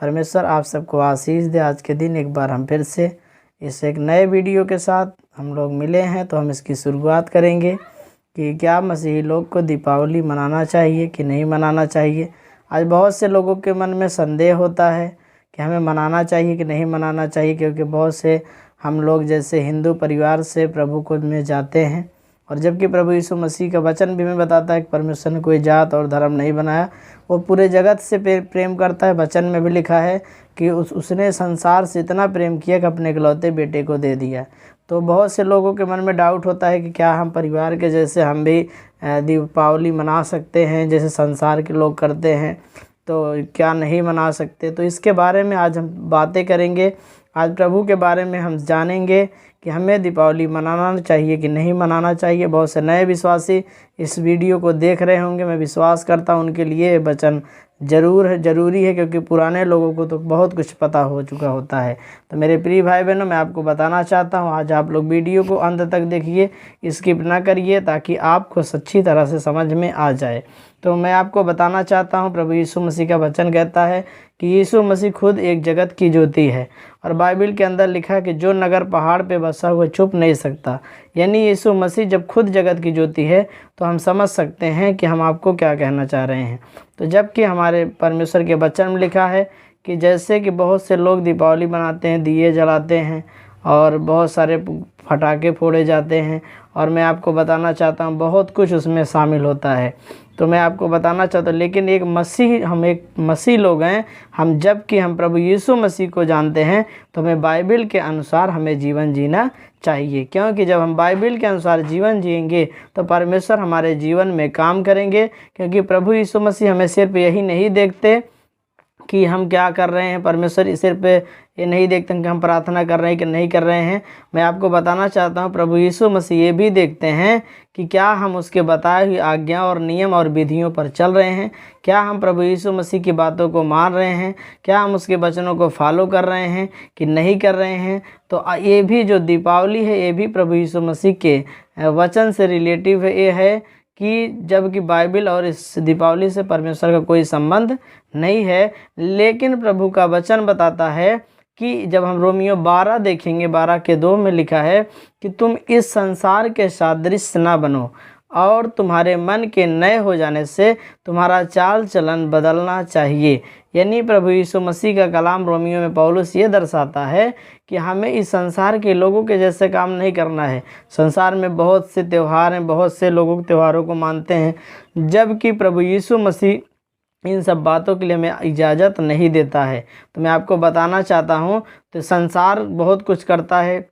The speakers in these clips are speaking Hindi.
परमेश्वर आप सबको आशीष दे। आज के दिन एक बार हम फिर से इस एक नए वीडियो के साथ हम लोग मिले हैं, तो हम इसकी शुरुआत करेंगे कि क्या मसीही लोग को दीपावली मनाना चाहिए कि नहीं मनाना चाहिए। आज बहुत से लोगों के मन में संदेह होता है कि हमें मनाना चाहिए कि नहीं मनाना चाहिए, क्योंकि बहुत से हम लोग जैसे हिंदू परिवार से प्रभु को में जाते हैं, और जबकि प्रभु यीशु मसीह का वचन भी हमें बताता है कि परमेश्वर ने कोई जात और धर्म नहीं बनाया, वो पूरे जगत से प्रेम करता है। वचन में भी लिखा है कि उसने संसार से इतना प्रेम किया कि अपने इकलौते बेटे को दे दिया। तो बहुत से लोगों के मन में डाउट होता है कि क्या हम परिवार के जैसे हम भी दीपावली मना सकते हैं जैसे संसार के लोग करते हैं, तो क्या नहीं मना सकते। तो इसके बारे में आज हम बातें करेंगे। आज प्रभु के बारे में हम जानेंगे कि हमें दीपावली मनाना चाहिए कि नहीं मनाना चाहिए। बहुत से नए विश्वासी इस वीडियो को देख रहे होंगे, मैं विश्वास करता हूं उनके लिए वचन ज़रूरी है, क्योंकि पुराने लोगों को तो बहुत कुछ पता हो चुका होता है। तो मेरे प्रिय भाई बहनों, मैं आपको बताना चाहता हूं, आज आप लोग वीडियो को अंत तक देखिए, स्किप ना करिए, ताकि आपको सच्ची तरह से समझ में आ जाए। तो मैं आपको बताना चाहता हूं, प्रभु यीशु मसीह का वचन कहता है कि यीशु मसीह खुद एक जगत की ज्योति है, और बाइबल के अंदर लिखा है कि जो नगर पहाड़ पे बसा हुआ छुप नहीं सकता। यानी यीशु मसीह जब खुद जगत की ज्योति है, तो हम समझ सकते हैं कि हम आपको क्या कहना चाह रहे हैं। तो जबकि हमारे परमेश्वर के वचन में लिखा है कि जैसे कि बहुत से लोग दीपावली मनाते हैं, दिए जलाते हैं और बहुत सारे फटाके फोड़े जाते हैं, और मैं आपको बताना चाहता हूँ बहुत कुछ उसमें शामिल होता है। तो मैं आपको बताना चाहता हूँ, लेकिन हम एक मसीह लोग हैं। हम जबकि हम प्रभु यीशु मसीह को जानते हैं, तो हमें बाइबल के अनुसार हमें जीवन जीना चाहिए, क्योंकि जब हम बाइबल के अनुसार जीवन जिएंगे तो परमेश्वर हमारे जीवन में काम करेंगे। क्योंकि प्रभु यीशु मसीह हमें सिर्फ यही नहीं देखते कि हम क्या कर रहे हैं, परमेश्वर सिर्फ ये नहीं देखते हैं कि हम प्रार्थना कर रहे हैं कि नहीं कर रहे हैं। मैं आपको बताना चाहता हूँ, प्रभु यीशु मसीह ये भी देखते हैं कि क्या हम उसके बताए हुई आज्ञा और नियम और विधियों पर चल रहे हैं, क्या हम प्रभु यीशु मसीह की बातों को मान रहे हैं, क्या हम उसके वचनों को फॉलो कर रहे हैं कि नहीं कर रहे हैं। तो ये भी जो दीपावली है, ये भी प्रभु यीशु मसीह के वचन से रिलेटिव है। ये है कि जबकि बाइबल और इस दीपावली से परमेश्वर का कोई संबंध नहीं है, लेकिन प्रभु का वचन बताता है कि जब हम रोमियो 12 देखेंगे, 12:2 में लिखा है कि तुम इस संसार के सादृश्य ना बनो, और तुम्हारे मन के नए हो जाने से तुम्हारा चाल चलन बदलना चाहिए। यानी प्रभु यीशु मसीह का कलाम रोमियो में पौलुस ये दर्शाता है कि हमें इस संसार के लोगों के जैसे काम नहीं करना है। संसार में बहुत से त्यौहार हैं, बहुत से लोगों के त्योहारों को मानते हैं, जबकि प्रभु यीशु मसीह इन सब बातों के लिए हमें इजाज़त नहीं देता है। तो मैं आपको बताना चाहता हूँ, तो संसार बहुत कुछ करता है,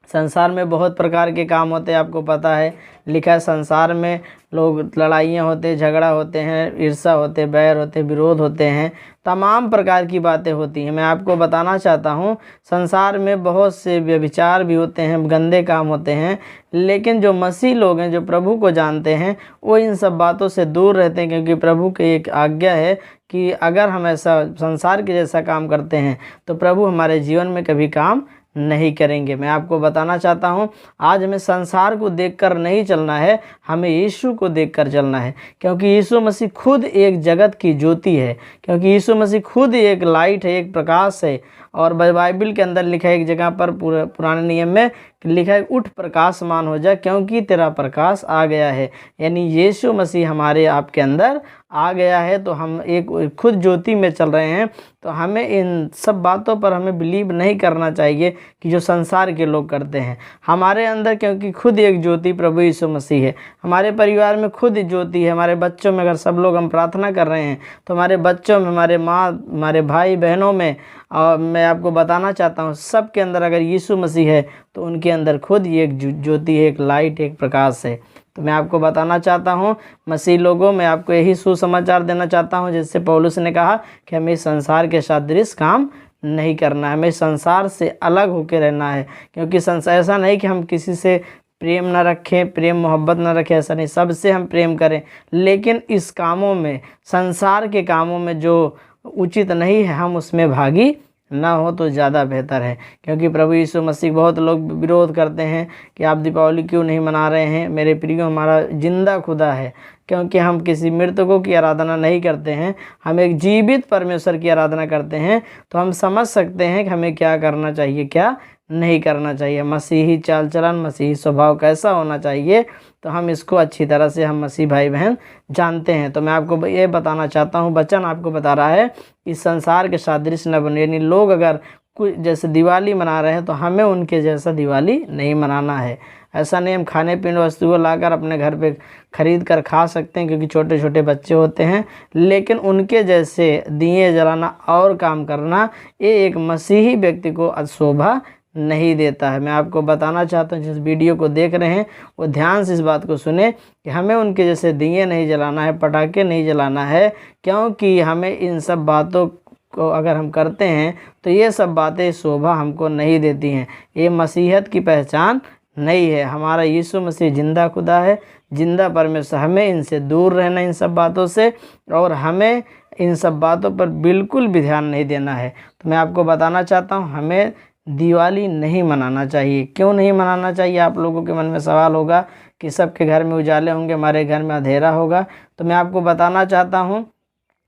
संसार में बहुत प्रकार के काम होते हैं। आपको पता है, लिखा है संसार में लोग लड़ाइयाँ होते हैं, झगड़ा होते हैं, ईर्ष्या होते हैं, बैर होते हैं, विरोध होते हैं, तमाम प्रकार की बातें होती हैं। मैं आपको बताना चाहता हूँ, संसार में बहुत से व्यभिचार भी होते हैं, गंदे काम होते हैं, लेकिन जो मसीह लोग हैं, जो प्रभु को जानते हैं, वो इन सब बातों से दूर रहते हैं। क्योंकि प्रभु की एक आज्ञा है कि अगर हम ऐसा संसार के जैसा काम करते हैं, तो प्रभु हमारे जीवन में कभी काम नहीं करेंगे। मैं आपको बताना चाहता हूं, आज हमें संसार को देखकर नहीं चलना है, हमें यीशु को देखकर चलना है। क्योंकि यीशु मसीह खुद एक जगत की ज्योति है, क्योंकि यीशु मसीह खुद एक लाइट है, एक प्रकाश है। और बाइबल के अंदर लिखा है एक जगह पर, पुराने नियम में लिखा है, उठ प्रकाशमान हो जा, क्योंकि तेरा प्रकाश आ गया है। यानी यीशु मसीह हमारे आपके अंदर आ गया है, तो हम एक खुद ज्योति में चल रहे हैं। तो हमें इन सब बातों पर हमें बिलीव नहीं करना चाहिए कि जो संसार के लोग करते हैं। हमारे अंदर क्योंकि खुद एक ज्योति प्रभु यीशु मसीह है, हमारे परिवार में खुद ज्योति है। हमारे बच्चों में अगर सब लोग हम प्रार्थना कर रहे हैं, तो हमारे बच्चों में, हमारे माँ, हमारे भाई बहनों में, और मैं आपको बताना चाहता हूँ सब के अंदर अगर यीशु मसीह है, तो उनके अंदर खुद ही एक ज्योति है, एक लाइट, एक प्रकाश है। तो मैं आपको बताना चाहता हूँ मसीह लोगों, मैं आपको यही सुसमाचार देना चाहता हूँ, जैसे पौलुस ने कहा कि हमें संसार के सादृश्य काम नहीं करना है, हमें संसार से अलग होकर रहना है। क्योंकि संसार, ऐसा नहीं कि हम किसी से प्रेम न रखें, प्रेम मोहब्बत न रखें, ऐसा नहीं, सबसे हम प्रेम करें, लेकिन इस कामों में, संसार के कामों में जो उचित नहीं है, हम उसमें भागी ना हो तो ज़्यादा बेहतर है, क्योंकि प्रभु यीशु मसीह बहुत लोग विरोध करते हैं कि आप दीपावली क्यों नहीं मना रहे हैं। मेरे प्रियो, हमारा जिंदा खुदा है, क्योंकि हम किसी मृतकों की आराधना नहीं करते हैं, हम एक जीवित परमेश्वर की आराधना करते हैं। तो हम समझ सकते हैं कि हमें क्या करना चाहिए, क्या नहीं करना चाहिए, मसीही चाल चलन, मसीही स्वभाव कैसा होना चाहिए। तो हम इसको अच्छी तरह से हम मसीह भाई बहन जानते हैं। तो मैं आपको ये बताना चाहता हूँ, वचन आपको बता रहा है, इस संसार के सादृश्य न बने। यानी लोग अगर कुछ जैसे दिवाली मना रहे हैं तो हमें उनके जैसा दिवाली नहीं मनाना है। ऐसा नहीं हम खाने पीने वस्तुओं लाकर अपने घर पे खरीद कर खा सकते हैं, क्योंकि छोटे छोटे बच्चे होते हैं, लेकिन उनके जैसे दिए जलाना और काम करना, ये एक मसीही व्यक्ति को शोभा नहीं देता है। मैं आपको बताना चाहता हूँ, जिस वीडियो को देख रहे हैं वो ध्यान से इस बात को सुने कि हमें उनके जैसे दिए नहीं जलाना है, पटाखे नहीं जलाना है, क्योंकि हमें इन सब बातों को अगर हम करते हैं तो ये सब बातें शोभा हमको नहीं देती हैं। ये मसीहत की पहचान नहीं है। हमारा यीशु मसीह जिंदा खुदा है, जिंदा परमेश्वर। हमें इनसे दूर रहना, इन सब बातों से, और हमें इन सब बातों पर बिल्कुल भी ध्यान नहीं देना है। तो मैं आपको बताना चाहता हूँ, हमें दिवाली नहीं मनाना चाहिए। क्यों नहीं मनाना चाहिए? आप लोगों के मन में सवाल होगा कि सबके घर में उजाले होंगे, हमारे घर में अंधेरा होगा। तो मैं आपको बताना चाहता हूँ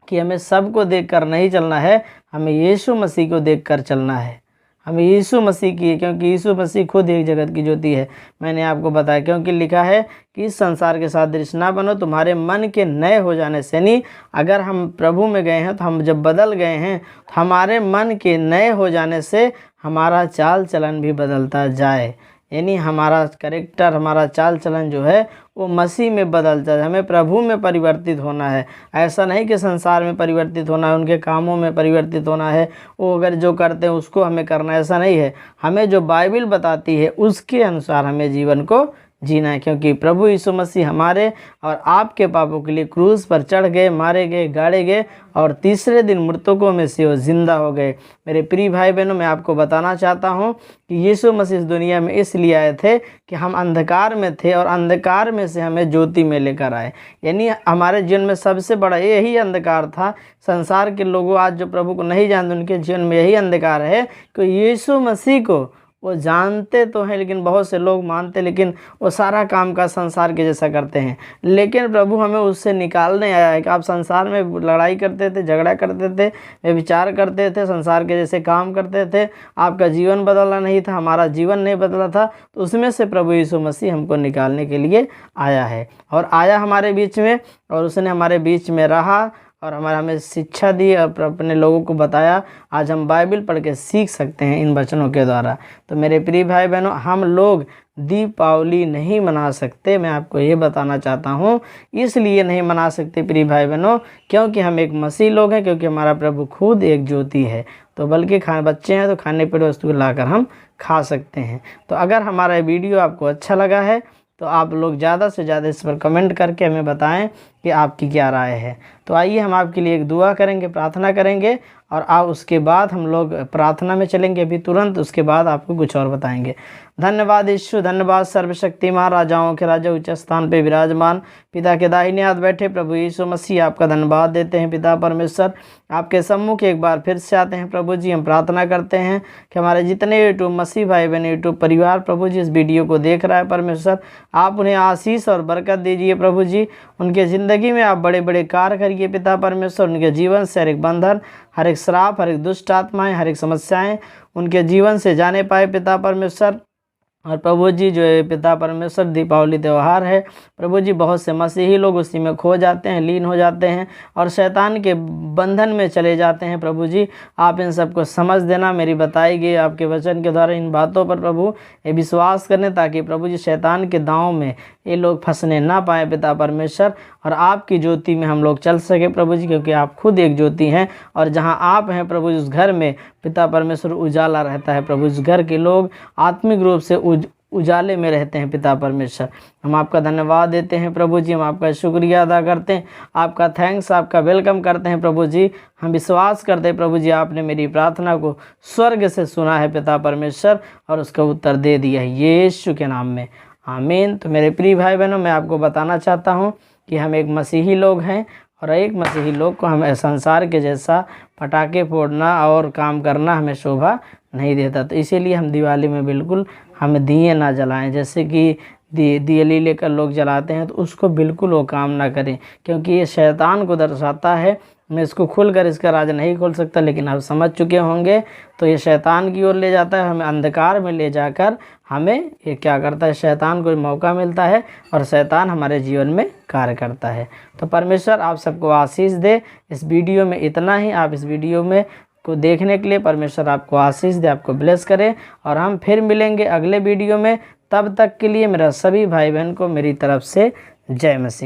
कि हमें सबको देखकर नहीं चलना है, हमें यीशु मसीह को देखकर चलना है। हमें यीशु मसीह की, क्योंकि यीशु मसीह खुद एक जगत की ज्योति है। मैंने आपको बताया, क्योंकि लिखा है कि इस संसार के साथ दृश्य ना बनो, तुम्हारे मन के नए हो जाने से। नहीं, अगर हम प्रभु में गए हैं, तो हम जब बदल गए हैं, तो हमारे मन के नए हो जाने से हमारा चाल चलन भी बदलता जाए। यानी हमारा कैरेक्टर, हमारा चाल चलन जो है वो मसीह में बदलता है। हमें प्रभु में परिवर्तित होना है। ऐसा नहीं कि संसार में परिवर्तित होना है, उनके कामों में परिवर्तित होना है, वो अगर जो करते हैं उसको हमें करना है, ऐसा नहीं है। हमें जो बाइबल बताती है उसके अनुसार हमें जीवन को जीना है, क्योंकि प्रभु यीशु मसीह हमारे और आपके पापों के लिए क्रूस पर चढ़ गए, मारे गए, गाड़े गए, और तीसरे दिन मृतकों में से वो जिंदा हो गए। मेरे प्रिय भाई बहनों, मैं आपको बताना चाहता हूँ कि यीशु मसीह इस दुनिया में इसलिए आए थे कि हम अंधकार में थे और अंधकार में से हमें ज्योति में लेकर आए। यानी हमारे जीवन में सबसे बड़ा यही अंधकार था। संसार के लोगों आज जो प्रभु को नहीं जानते, उनके जीवन में यही अंधकार है कि यीशु मसीह को वो जानते तो हैं, लेकिन बहुत से लोग मानते, लेकिन वो सारा काम का संसार के जैसा करते हैं। लेकिन प्रभु हमें उससे निकालने आया है कि आप संसार में लड़ाई करते थे, झगड़ा करते थे, विचार करते थे, संसार के जैसे काम करते थे, आपका जीवन बदला नहीं था, हमारा जीवन नहीं बदला था। तो उसमें से प्रभु यीशु मसीह हमको निकालने के लिए आया है, और आया हमारे बीच में, और उसने हमारे बीच में रहा और हमें शिक्षा दी और अपने लोगों को बताया। आज हम बाइबल पढ़ के सीख सकते हैं इन वचनों के द्वारा। तो मेरे प्रिय भाई बहनों, हम लोग दीपावली नहीं मना सकते। मैं आपको ये बताना चाहता हूँ, इसलिए नहीं मना सकते प्रिय भाई बहनों, क्योंकि हम एक मसीह लोग हैं, क्योंकि हमारा प्रभु खुद एक ज्योति है। तो बल्कि बच्चे हैं तो खाने पीने वस्तु लाकर हम खा सकते हैं। तो अगर हमारा वीडियो आपको अच्छा लगा है तो आप लोग ज़्यादा से ज़्यादा इस पर कमेंट करके हमें बताएं कि आपकी क्या राय है। तो आइए हम आपके लिए एक दुआ करेंगे, प्रार्थना करेंगे, और आप उसके बाद हम लोग प्रार्थना में चलेंगे अभी तुरंत, उसके बाद आपको कुछ और बताएंगे। धन्यवाद यीशु, धन्यवाद सर्वशक्तिमान, राजाओं के राजा, उच्च स्थान पे विराजमान, पिता के दाहिने हाथ बैठे प्रभु यीशु मसीह, आपका धन्यवाद देते हैं पिता परमेश्वर। आपके सम्मुख एक बार फिर से आते हैं प्रभु जी। हम प्रार्थना करते हैं कि हमारे जितने यूट्यूब मसीह भाई बहन, यूट्यूब परिवार प्रभु जी इस वीडियो को देख रहा है परमेश्वर, आप उन्हें आशीष और बरकत दीजिए प्रभु जी। उनके ज़िंदगी में आप बड़े बड़े कार्य करिए पिता परमेश्वर। उनके जीवन से हर एक बंधन, हर एक श्राप, हर एक दुष्ट आत्माएँ, हर एक समस्याएँ उनके जीवन से जाने पाए पिता परमेश्वर। और प्रभु जी जो है पिता परमेश्वर, दीपावली त्यौहार है प्रभु जी, बहुत से मसीही लोग उसी में खो जाते हैं, लीन हो जाते हैं और शैतान के बंधन में चले जाते हैं प्रभु जी। आप इन सबको समझ देना, मेरी बताई गई आपके वचन के द्वारा इन बातों पर प्रभु ये विश्वास करने, ताकि प्रभु जी शैतान के दांव में ये लोग फंसने ना पाए पिता परमेश्वर, और आपकी ज्योति में हम लोग चल सके प्रभु जी, क्योंकि आप खुद एक ज्योति हैं। और जहाँ आप हैं प्रभु जी, उस घर में पिता परमेश्वर उजाला रहता है प्रभु। उस घर के लोग आत्मिक रूप से उजाले में रहते हैं पिता परमेश्वर। हम आपका धन्यवाद देते हैं प्रभु जी, हम आपका शुक्रिया अदा करते हैं, आपका थैंक्स, आपका वेलकम करते हैं प्रभु जी। हम विश्वास करते हैं प्रभु जी, आपने मेरी प्रार्थना को स्वर्ग से सुना है पिता परमेश्वर, और उसका उत्तर दे दिया है यीशु के नाम में, आमीन। तो मेरे प्रिय भाई बहनों, मैं आपको बताना चाहता हूँ कि हम एक मसीही लोग हैं, और एक मसीही लोग को हमें संसार के जैसा पटाखे फोड़ना और काम करना हमें शोभा नहीं देता। तो इसीलिए हम दिवाली में बिल्कुल हम दिए ना जलाएं। जैसे कि दियली लेकर लोग जलाते हैं, तो उसको बिल्कुल वो काम ना करें, क्योंकि ये शैतान को दर्शाता है। मैं इसको खुलकर इसका राज नहीं खोल सकता, लेकिन आप समझ चुके होंगे। तो ये शैतान की ओर ले जाता है, हमें अंधकार में ले जाकर हमें ये क्या करता है, शैतान को मौका मिलता है और शैतान हमारे जीवन में कार्य करता है। तो परमेश्वर आप सबको आशीष दे। इस वीडियो में इतना ही। आप इस वीडियो में को देखने के लिए परमेश्वर आपको आशीष दे, आपको ब्लेस करे। और हम फिर मिलेंगे अगले वीडियो में। तब तक के लिए मेरा सभी भाई बहन को मेरी तरफ से जय मसीह।